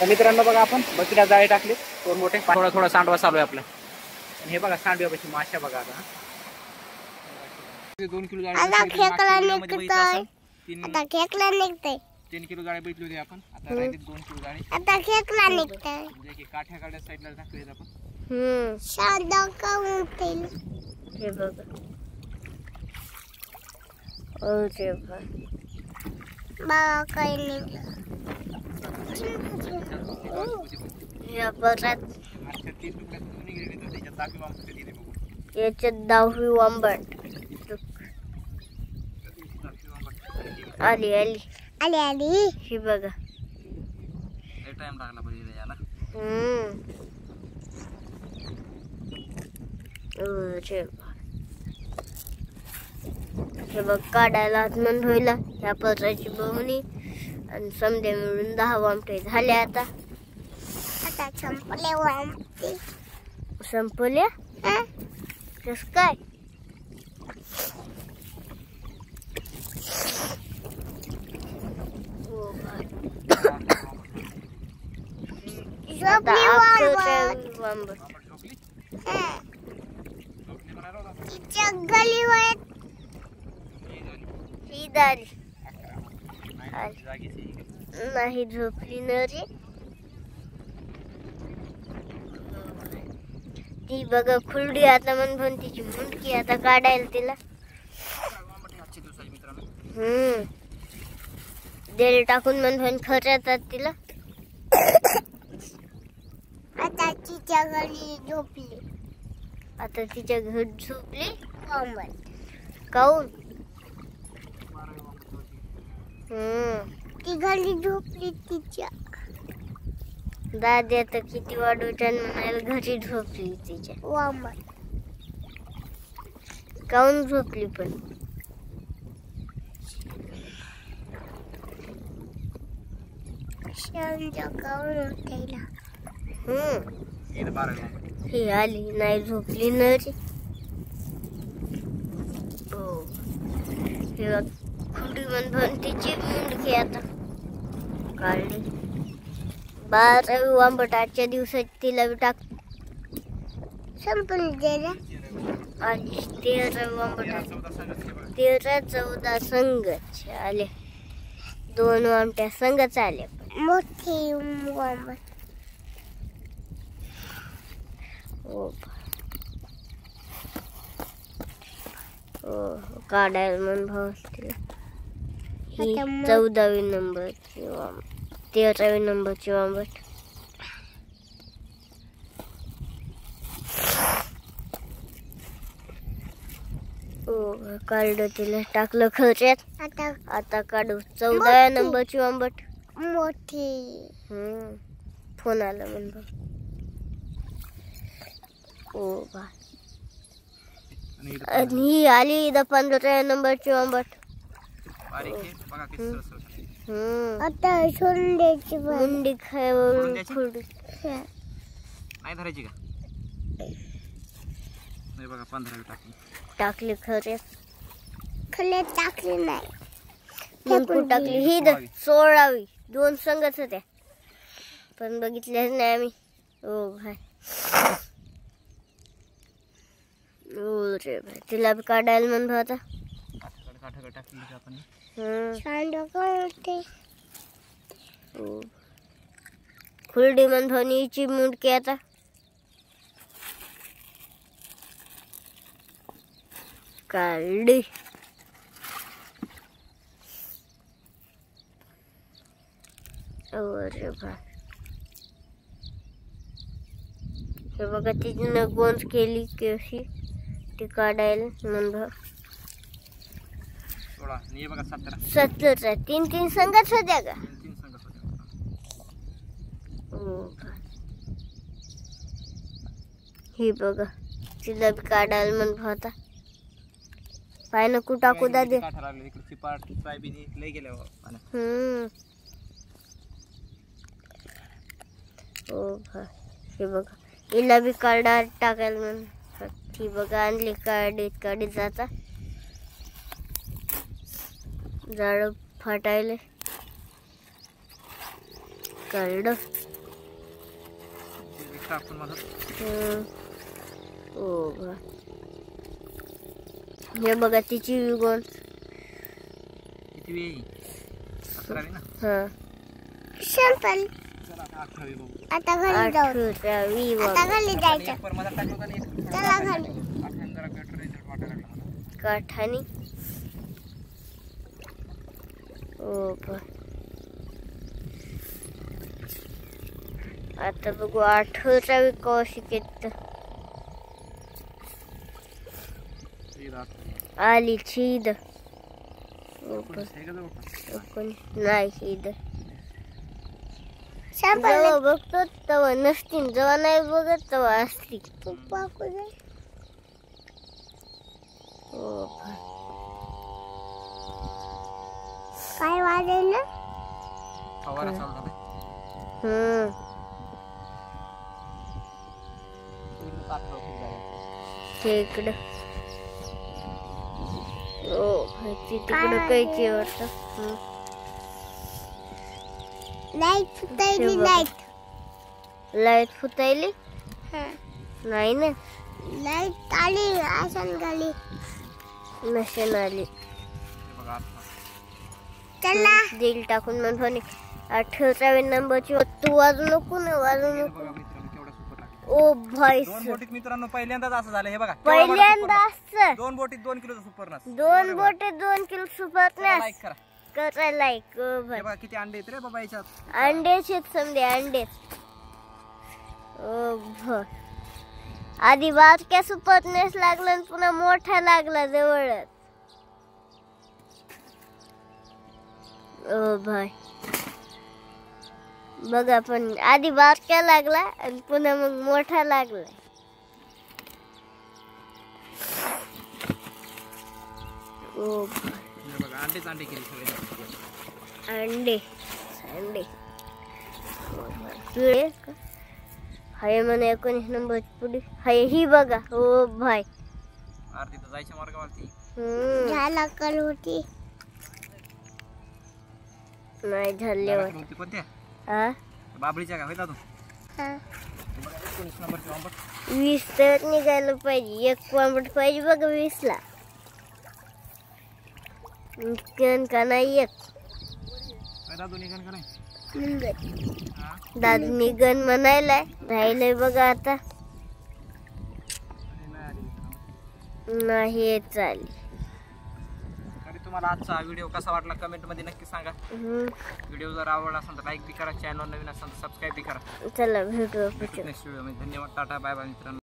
तर मित्रांनो बघा आपण बकरीला जाळे टाकले 2 मोठे थोडा थोडा सांडवा चालू आहे आपला. आणि हे बघा सांडव्यापाशी माशा बघा आता 2 किलो जाळे आता खेकला निघतोय. 3 किलो जाळे बैठले होते आपण. आता राहिले 2 किलो जाळे. आता खेकला निघतोय. म्हणजे की काठ्याकडे साईडला टाकले आपण. शांत करून ठेवलं. हे बघा. ओके बघा काय निघलं. या परत अशा 30 रुपयात निघाले तर त्याच्यात दाखवी वांबट कधी दे बघू. याच्यात दावी वांबट आली आली आली आली. हे बघा. लय टाइम लागला पाहिजे याला. हे बघ काढायला हातमन होईला ह्या पत्राची बहुणी आणि समजा मिळून 10 वामटे झाले. आता संपले वामटे. संपल्या कस काय. वांबट तिच्या गलीवर ही दारी नाही झोपली न रे. ती बघा खुलडी आता मन तिची मुंडकी आता काढायला तिला. देल टाकून मन खर्चातात तिला. आता तिच्या गली झोपली. आता तिच्या घर झोपली. वामट काऊन ती गली झोपली तिच्या. दादी आता किती वाढवच्यान म्हणायला घरी झोपली तिच्या. वामट काऊन झोपली पण. शांत करून उठायला. ही आली नाही झोपली न रे. खुडी म्हणून तिची मुंडकी आता काढली. 12 वांबट आजच्या दिवसात तिला टाक संपून गेला. आणि 13 वांबट 13-14 संघच आले. 2 वामट्या संघच आले. मोठे वामट. काढायला मन भाव तिला. ही 14वी नंबरची वांबट 13वी नंबरची वांबट. काढलं तिला टाकलं खर्चात. आता काढू 14व्या नंबरची वांबट. मोठी फोन आला मन भाव. आणि ही आली 15व्या नंबरची वांबट. आता सोंड्याची मुंडी खायवरून नाही धरायची का. नाही बघा 15 टाकली खरे खले टाकली नाही. फेकून टाकली. ही 16वी 2 संघच होत्या पण बघितल्याच नाही आम्ही. भाई रे भाई तिला बी काढायला मन भावता. खुलडी मन भावनीची मुंडकी आता काढली. अरे भाई हे बघा तिने गोंज केली कशी ती काढायला मन भाव. 17 3 संघच होत्या का. ही बघा तिला बी काढायला मन भावता. पाय नको टाकू दादे. हे बघा हिला बी काढा टाकायला मन. ही बघा आणली काढीत जाता झाड फाटायले काढलं. टाकून मला ओ बा. हे बघा तिची विगोन. किती वेळ 11वी ना. हा संपल. चला आता 18वी बघू. आता घरी जाऊ. 18वी आता घरी जायचं. एक पर मला टाकलं होतं आणि एक चला घरी. 18 जरा बेटर रिझल्ट वाटायला लागला मला. काठानी. ओ बा. आता बघू 18वी कवा शिकेत. आली छीद. नाही छीद. संपल. जेव्हा बघतो तेव्हा नसतील, जेव्हा नाही बघत तेव्हा असतील. पप्पा कुठे? ओ बा. काय वाजलं? फवारा चालू झाला. इकडं. ओ तिकडं कैची वाटतं. लाईट फुटायली. हे बघ. लाईट. लाईट फुटायली हा. नाही ना. लाईट आली. आसन गाली. नशन आली. बघा आता. चला. दिल टाकून म्हणून 18वी नंबरची. तू वाजू नको ना, वाजू हे नको. बघा मित्रांनो केवढा सुपर लागला. ओ भाई, दोन बोटीत मित्रांनो पहिल्यांदाच असं झालं. हे बघा पहिल्यांदाच दोन बोटीत 2 किलोचा सुपर नस. 2 बोटे 2 किलो सुपर लाईक करा. करा लाईक. ओ भाई, हे बघा किती अंडे आहेत रे बाबा याच्यात. अंडेच आहेत समजे, अंडे. ओ भाई, आधी बारक्या सुपरनेस लागला आणि पुन्हा मोठा लागला जवळच. ओ भाई बघा, पण आधी बारक्या लागला आणि पुन्हा मग मोठा लागला. ओ हे बघा अंडेच अंडे केले सगळे. अंडे अंडे पिळे का? हाय म्हणे 19 नंबरची पुढे हाय ही बघा. ओ भाई, आरती तर जायच्या मार्गावरती. झाला कल होती. नाही झाल्यावर. होती कोणत्या हा बाबळीच्या का होता तू. हा. 19 नंबरची वांबट. 20 तर निघायला पाहिजे. एक कोंबट पाहिजे बघा 20 ला. निघन का नाही एक. दादू निघन का नाही. हा? दादू निघन म्हणायलाय. राहिलंय बघा आता. अरे नाही आली मित्रांनो. नाही चालेल. तरी तुम्हाला आजचा व्हिडिओ कसा वाटला कमेंट मध्ये नक्की सांगा. व्हिडिओ जर आवडला असेल तर लाईक बी करा. चॅनल नवीन असेल तर सबस्क्राईब बी करा. चला भेटू. नेक्स्ट व्हिडिओ मध्ये. धन्यवाद. टाटा बाय बाय मित्रांनो.